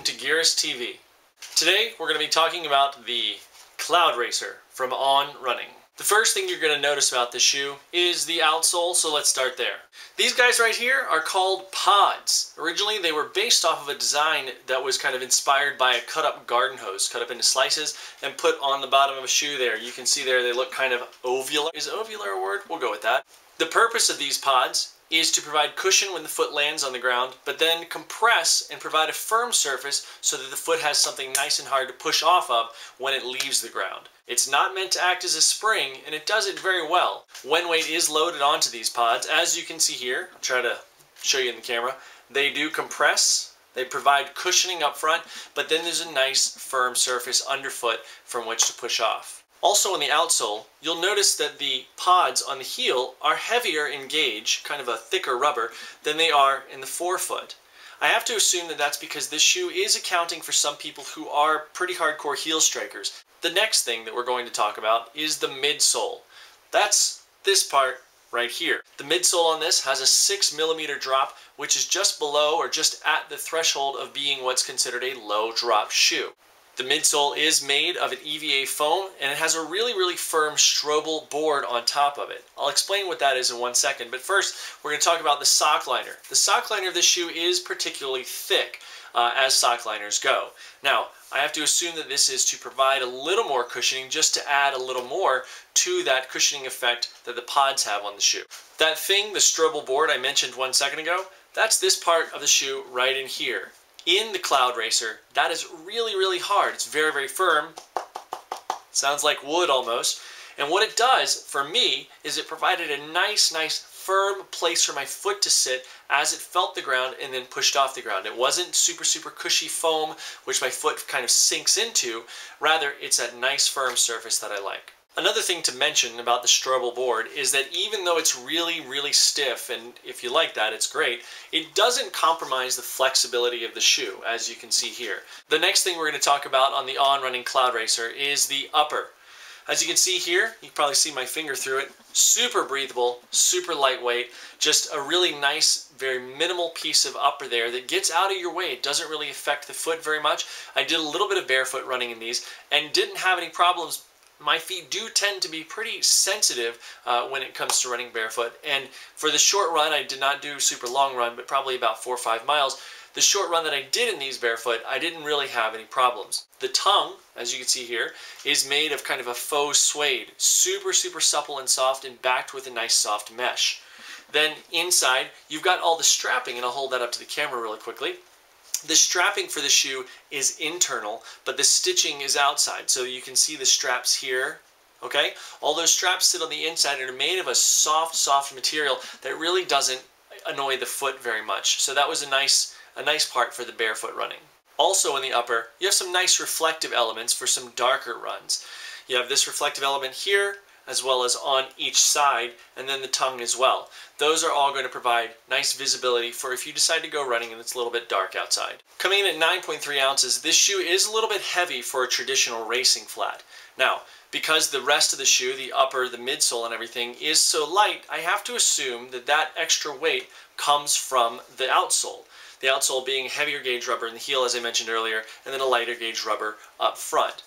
to Gearist TV. Today we're going to be talking about the Cloudracer from On Running. The first thing you're going to notice about this shoe is the outsole, so let's start there. These guys right here are called pods. Originally they were based off of a design that was kind of inspired by a cut-up garden hose, cut up into slices and put on the bottom of a shoe there. You can see there they look kind of ovular. Is ovular a word? We'll go with that. The purpose of these pods is to provide cushion when the foot lands on the ground, but then compress and provide a firm surface so that the foot has something nice and hard to push off of when it leaves the ground. It's not meant to act as a spring, and it does it very well. When weight is loaded onto these pods, as you can see here, I'll try to show you in the camera, they do compress, they provide cushioning up front, but then there's a nice firm surface underfoot from which to push off. Also in the outsole, you'll notice that the pods on the heel are heavier in gauge, kind of a thicker rubber, than they are in the forefoot. I have to assume that that's because this shoe is accounting for some people who are pretty hardcore heel strikers. The next thing that we're going to talk about is the midsole. That's this part right here. The midsole on this has a 6mm drop, which is just below or just at the threshold of being what's considered a low drop shoe. The midsole is made of an EVA foam, and it has a really firm Strobel board on top of it. I'll explain what that is in 1 second, but first we're going to talk about the sock liner. The sock liner of this shoe is particularly thick, as sock liners go. Now, I have to assume that this is to provide a little more cushioning, just to add a little more to that cushioning effect that the pods have on the shoe. That thing, the Strobel board I mentioned 1 second ago, that's this part of the shoe right in here. In the Cloudracer, that is really hard. It's very firm. Sounds like wood almost. And what it does for me is it provided a nice firm place for my foot to sit as it felt the ground and then pushed off the ground. It wasn't super cushy foam which my foot kind of sinks into. Rather, it's that nice firm surface that I like. Another thing to mention about the Strobel board is that even though it's really stiff, and if you like that, it's great, it doesn't compromise the flexibility of the shoe, as you can see here. The next thing we're going to talk about on the On Running Cloudracer is the upper. As you can see here, you can probably see my finger through it, super breathable, super lightweight, just a really nice, very minimal piece of upper there that gets out of your way. It doesn't really affect the foot very much. I did a little bit of barefoot running in these and didn't have any problems. My feet do tend to be pretty sensitive when it comes to running barefoot, and for the short run, I did not do super long run, but probably about 4 or 5 miles. The short run that I did in these barefoot, I didn't really have any problems. The tongue, as you can see here, is made of kind of a faux suede, super supple and soft, and backed with a nice soft mesh. Then inside, you've got all the strapping, and I'll hold that up to the camera really quickly. The strapping for the shoe is internal, but the stitching is outside. So you can see the straps here, okay? All those straps sit on the inside and are made of a soft material that really doesn't annoy the foot very much. So that was a nice part for the barefoot running. Also in the upper, you have some nice reflective elements for some darker runs. You have this reflective element here, as well as on each side, and then the tongue as well. Those are all going to provide nice visibility for if you decide to go running and it's a little bit dark outside. Coming in at 9.3 ounces, this shoe is a little bit heavy for a traditional racing flat. Now, because the rest of the shoe, the upper, the midsole and everything, is so light, I have to assume that that extra weight comes from the outsole. The outsole being a heavier gauge rubber in the heel, as I mentioned earlier, and then a lighter gauge rubber up front.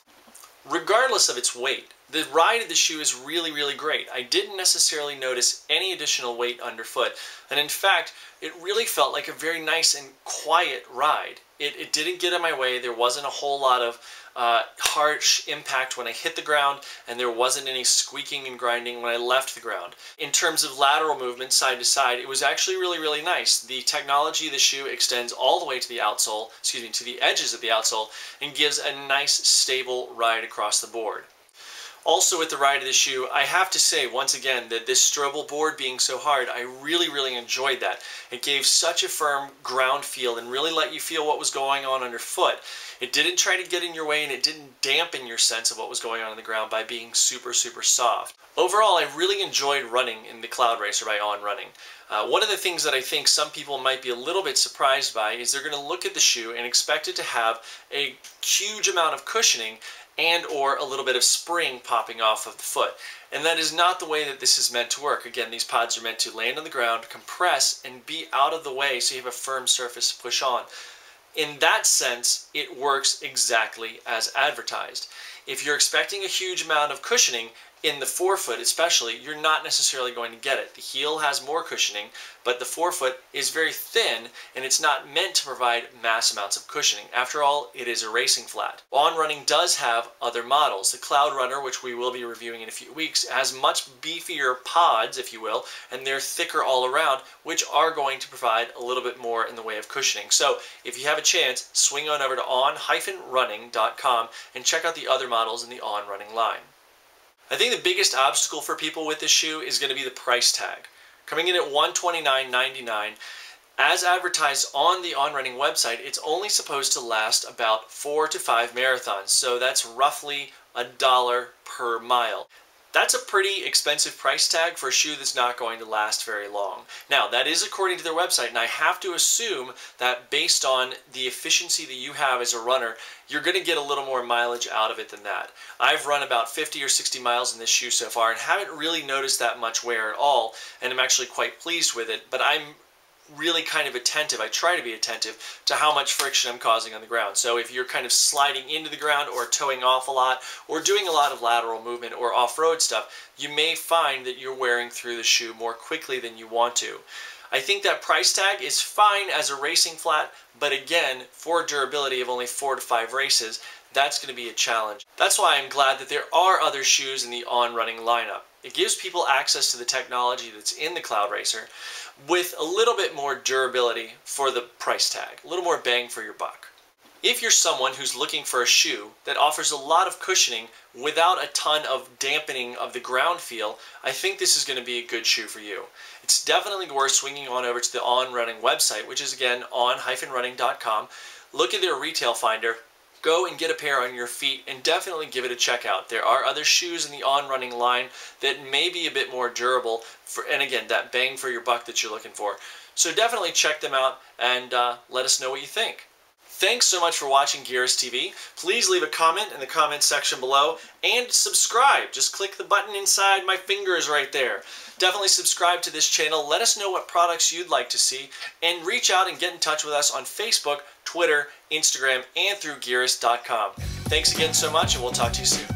Regardless of its weight, the ride of the shoe is really great. I didn't necessarily notice any additional weight underfoot, and in fact, it really felt like a very nice and quiet ride. It didn't get in my way. There wasn't a whole lot of harsh impact when I hit the ground, and there wasn't any squeaking and grinding when I left the ground. In terms of lateral movement side to side, it was actually really nice. The technology of the shoe extends all the way to the outsole, to the edges of the outsole, and gives a nice stable ride across the board. Also with the ride of the shoe, I have to say once again that this Strobel board being so hard, I really enjoyed that. It gave such a firm ground feel and really let you feel what was going on underfoot. It didn't try to get in your way, and it didn't dampen your sense of what was going on the ground by being super soft. Overall, I really enjoyed running in the Cloudracer by On Running. One of the things that I think some people might be a little bit surprised by is they're going to look at the shoe and expect it to have a huge amount of cushioning and or a little bit of spring popping off of the foot. And that is not the way that this is meant to work. Again, these pods are meant to land on the ground, compress, and be out of the way so you have a firm surface to push on. In that sense, it works exactly as advertised. If you're expecting a huge amount of cushioning, in the forefoot especially, you're not necessarily going to get it. The heel has more cushioning, but the forefoot is very thin, and it's not meant to provide mass amounts of cushioning. After all, it is a racing flat. On Running does have other models. The Cloud Runner, which we will be reviewing in a few weeks, has much beefier pods, if you will, and they're thicker all around, which are going to provide a little bit more in the way of cushioning. So if you have a chance, swing on over to on-running.com and check out the other models in the On Running line. I think the biggest obstacle for people with this shoe is going to be the price tag. Coming in at $129.99, as advertised on the On Running website, it's only supposed to last about 4 to 5 marathons, so that's roughly $1 per mile. That's a pretty expensive price tag for a shoe that's not going to last very long. Now, that is according to their website, and I have to assume that based on the efficiency that you have as a runner, you're going to get a little more mileage out of it than that. I've run about 50 or 60 miles in this shoe so far and haven't really noticed that much wear at all, and I'm actually quite pleased with it, but I'm really kind of attentive. I try to be attentive to how much friction I'm causing on the ground. So if you're kind of sliding into the ground or towing off a lot or doing a lot of lateral movement or off-road stuff, you may find that you're wearing through the shoe more quickly than you want to. I think that price tag is fine as a racing flat, but again, for durability of only 4 to 5 races, that's going to be a challenge. That's why I'm glad that there are other shoes in the On Running lineup. It gives people access to the technology that's in the Cloudracer with a little bit more durability for the price tag, a little more bang for your buck. If you're someone who's looking for a shoe that offers a lot of cushioning without a ton of dampening of the ground feel, I think this is going to be a good shoe for you. It's definitely worth swinging on over to the On Running website, which is again on-running.com. Look at their retail finder. Go and get a pair on your feet and definitely give it a check out. There are other shoes in the On Running line that may be a bit more durable, and again, that bang for your buck that you're looking for. So definitely check them out and let us know what you think. Thanks so much for watching Gearist TV. Please leave a comment in the comment section below and subscribe. Just click the button inside my fingers right there. Definitely subscribe to this channel. Let us know what products you'd like to see and reach out and get in touch with us on Facebook, Twitter, Instagram, and through Gearist.com. Thanks again so much, and we'll talk to you soon.